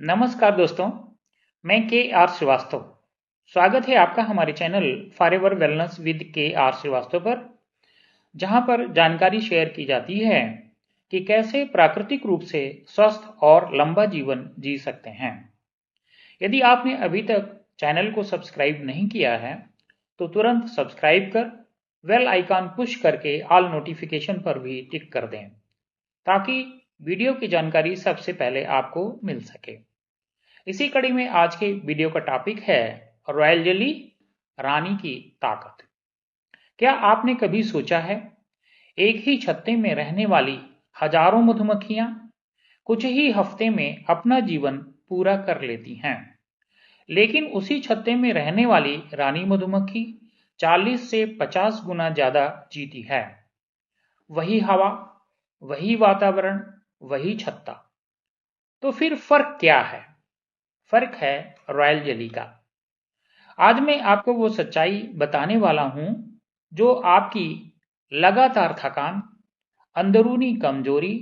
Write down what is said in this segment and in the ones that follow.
नमस्कार दोस्तों, मैं के आर श्रीवास्तव। स्वागत है आपका हमारे चैनल फॉरएवर वेलनेस विद के आर श्रीवास्तव पर, जहां पर जानकारी शेयर की जाती है कि कैसे प्राकृतिक रूप से स्वस्थ और लंबा जीवन जी सकते हैं। यदि आपने अभी तक चैनल को सब्सक्राइब नहीं किया है तो तुरंत सब्सक्राइब कर बेल आइकॉन पुश करके ऑल नोटिफिकेशन पर भी टिक कर दें, ताकि वीडियो की जानकारी सबसे पहले आपको मिल सके। इसी कड़ी में आज के वीडियो का टॉपिक है रॉयल जेली, रानी की ताकत। क्या आपने कभी सोचा है, एक ही छत्ते में रहने वाली हजारों मधुमक्खियां कुछ ही हफ्ते में अपना जीवन पूरा कर लेती हैं, लेकिन उसी छत्ते में रहने वाली रानी मधुमक्खी 40 से 50 गुना ज्यादा जीती है। वही हवा, वही वातावरण, वही छत्ता। तो फिर फर्क क्या है? फर्क है रॉयल जेली का। आज मैं आपको वो सच्चाई बताने वाला हूं जो आपकी लगातार थकान, अंदरूनी कमजोरी,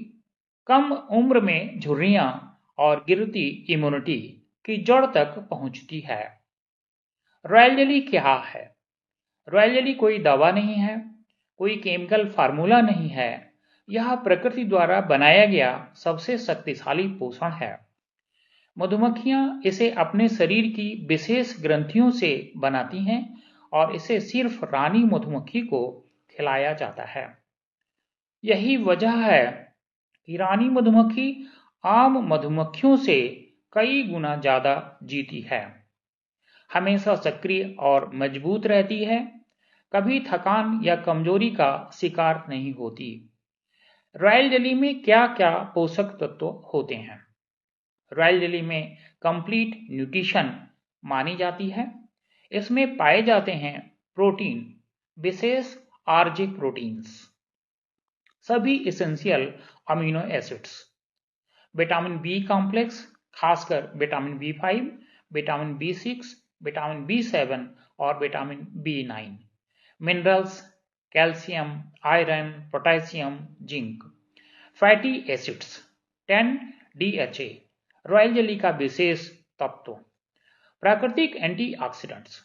कम उम्र में झुर्रियां और गिरती इम्यूनिटी की जड़ तक पहुंचती है। रॉयल जेली क्या है? रॉयल जेली कोई दवा नहीं है, कोई केमिकल फार्मूला नहीं है। यह प्रकृति द्वारा बनाया गया सबसे शक्तिशाली पोषण है। मधुमक्खियां इसे अपने शरीर की विशेष ग्रंथियों से बनाती हैं और इसे सिर्फ रानी मधुमक्खी को खिलाया जाता है। यही वजह है कि रानी मधुमक्खी आम मधुमक्खियों से कई गुना ज्यादा जीती है, हमेशा सक्रिय और मजबूत रहती है, कभी थकान या कमजोरी का शिकार नहीं होती। रॉयल जेली में क्या क्या पोषक तत्व होते हैं? रॉयल जेली में कंप्लीट न्यूट्रिशन मानी जाती है। इसमें पाए जाते हैं प्रोटीन, विशेष आरजे प्रोटीन्स, सभी essential amino acids, vitamin B complex, खासकर vitamin B5, vitamin B6, vitamin बी7 और vitamin बी9, minerals, calcium, iron, potassium, zinc, fatty acids, 10 DHA, royal jelly का विशेष तत्व, प्राकृतिक एंटीऑक्सीडेंट्स।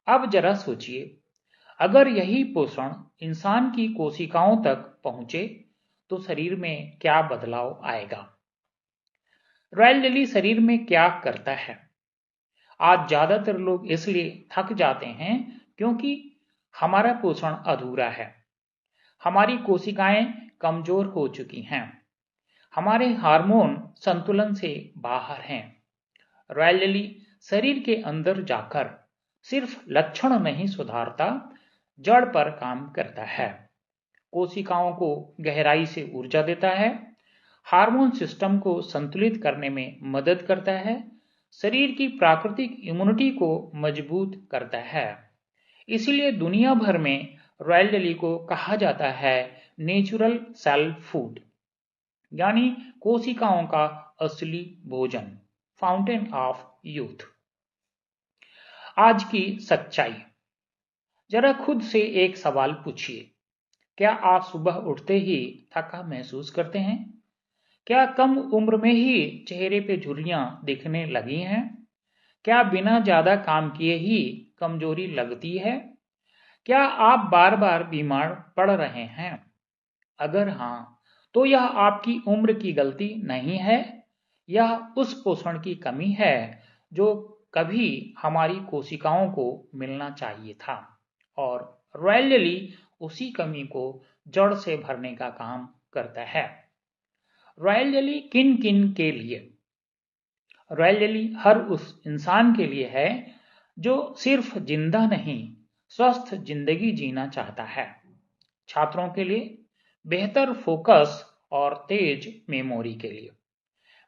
अब जरा सोचिए, अगर यही पोषण इंसान की कोशिकाओं तक पहुंचे तो शरीर में क्या बदलाव आएगा? रॉयल जेली शरीर में क्या करता है? आज ज्यादातर लोग इसलिए थक जाते हैं क्योंकि हमारा पोषण अधूरा है। हमारी कोशिकाएं कमजोर हो चुकी हैं, हमारे हार्मोन संतुलन से बाहर हैं। रॉयल जेली शरीर के अंदर जाकर सिर्फ लक्षण नहीं सुधारता, जड़ पर काम करता है। कोशिकाओं को गहराई से ऊर्जा देता है, हार्मोन सिस्टम को संतुलित करने में मदद करता है, शरीर की प्राकृतिक इम्यूनिटी को मजबूत करता है। इसीलिए दुनिया भर में रॉयल जेली को कहा जाता है नेचुरल सेल फूड, यानी कोशिकाओं का असली भोजन, फाउंटेन ऑफ यूथ। आज की सच्चाई। जरा खुद से एक सवाल पूछिए, क्या आप सुबह उठते ही थका महसूस करते हैं? क्या कम उम्र में ही चेहरे पे झुर्रियां दिखने लगी हैं? क्या बिना ज्यादा काम किए ही कमजोरी लगती है? क्या आप बार बार बीमार पड़ रहे हैं? अगर हाँ, तो यह आपकी उम्र की गलती नहीं है, यह उस पोषण की कमी है जो कभी हमारी कोशिकाओं को मिलना चाहिए था। और रॉयल जेली उसी कमी को जड़ से भरने का काम करता है। रॉयल जेली किन किन के लिए? रॉयल जेली हर उस इंसान के लिए है जो सिर्फ जिंदा नहीं, स्वस्थ जिंदगी जीना चाहता है। छात्रों के लिए, बेहतर फोकस और तेज मेमोरी के लिए,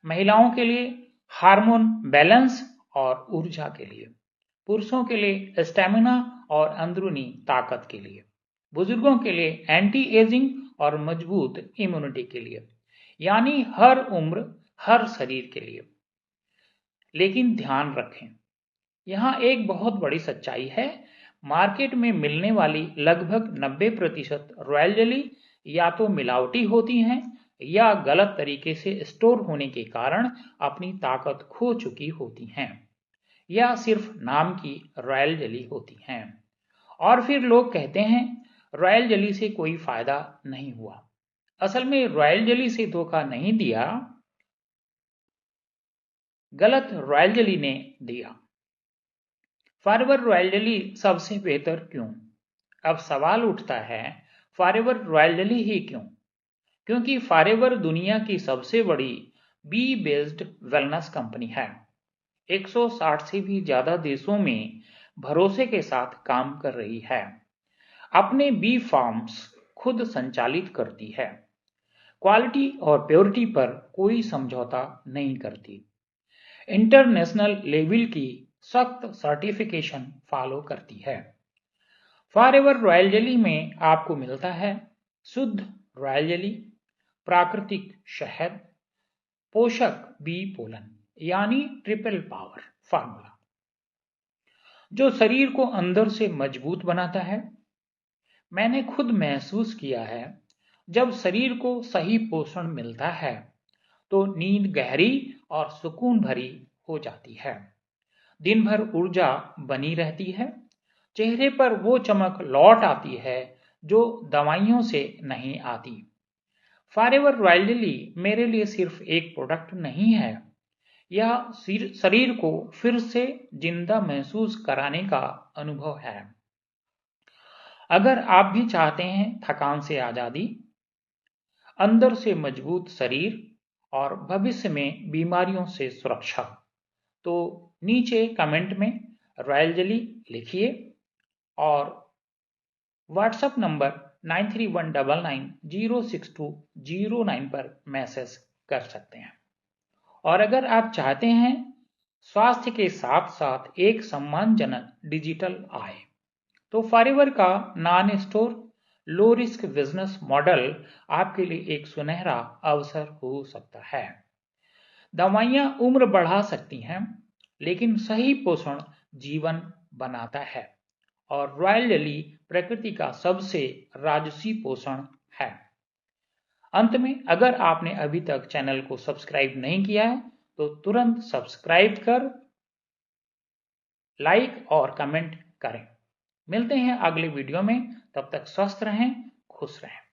महिलाओं के लिए हार्मोन बैलेंस और ऊर्जा के लिए, पुरुषों के लिए स्टेमिना और अंदरूनी ताकत के लिए, बुजुर्गों के लिए एंटी एजिंग और मजबूत इम्यूनिटी के लिए, यानी हर उम्र, हर शरीर के लिए। लेकिन ध्यान रखें, यहाँ एक बहुत बड़ी सच्चाई है। मार्केट में मिलने वाली लगभग 90% रॉयल जेली या तो मिलावटी होती हैं या गलत तरीके से स्टोर होने के कारण अपनी ताकत खो चुकी होती हैं या सिर्फ नाम की रॉयल जेली होती हैं। और फिर लोग कहते हैं रॉयल जेली से कोई फायदा नहीं हुआ। असल में रॉयल जेली से धोखा नहीं दिया, गलत रॉयल जेली ने दिया। फॉरएवर रॉयल जेली सबसे बेहतर क्यों? अब सवाल उठता है, फॉरएवर रॉयल जेली ही क्यों? क्योंकि फॉरएवर दुनिया की सबसे बड़ी बी बेस्ड वेलनेस कंपनी है। 160 से भी ज्यादा देशों में भरोसे के साथ काम कर रही है। अपने बी फार्म्स खुद संचालित करती है। क्वालिटी और प्योरिटी पर कोई समझौता नहीं करती। इंटरनेशनल लेवल की सख्त सर्टिफिकेशन फॉलो करती है। फॉरएवर रॉयल जेली में आपको मिलता है शुद्ध रॉयल जेली, प्राकृतिक शहद, पोषक बी पोलन यानी ट्रिपल पावर फार्मूला, जो शरीर को अंदर से मजबूत बनाता है। मैंने खुद महसूस किया है, जब शरीर को सही पोषण मिलता है तो नींद गहरी और सुकून भरी हो जाती है। दिन भर ऊर्जा बनी रहती है, चेहरे पर वो चमक लौट आती है जो दवाइयों से नहीं आती। फॉरएवर रॉयल जेली मेरे लिए सिर्फ एक प्रोडक्ट नहीं है, यह शरीर को फिर से जिंदा महसूस कराने का अनुभव है। अगर आप भी चाहते हैं थकान से आजादी, अंदर से मजबूत शरीर और भविष्य में बीमारियों से सुरक्षा, तो नीचे कमेंट में रॉयल जेली लिखिए और व्हाट्सएप नंबर 9319906209 पर मैसेज कर सकते हैं। और अगर आप चाहते हैं स्वास्थ्य के साथ साथ एक सम्मानजनक डिजिटल आय, तो फॉरएवर का non store low risk business model आपके लिए एक सुनहरा अवसर हो सकता है। दवाइयां उम्र बढ़ा सकती हैं, लेकिन सही पोषण जीवन बनाता है और रॉयल जेली प्रकृति का सबसे राजसी पोषण है। अंत में, अगर आपने अभी तक चैनल को सब्सक्राइब नहीं किया है तो तुरंत सब्सक्राइब कर लाइक और कमेंट करें। मिलते हैं अगले वीडियो में, तब तक स्वस्थ रहें, खुश रहें।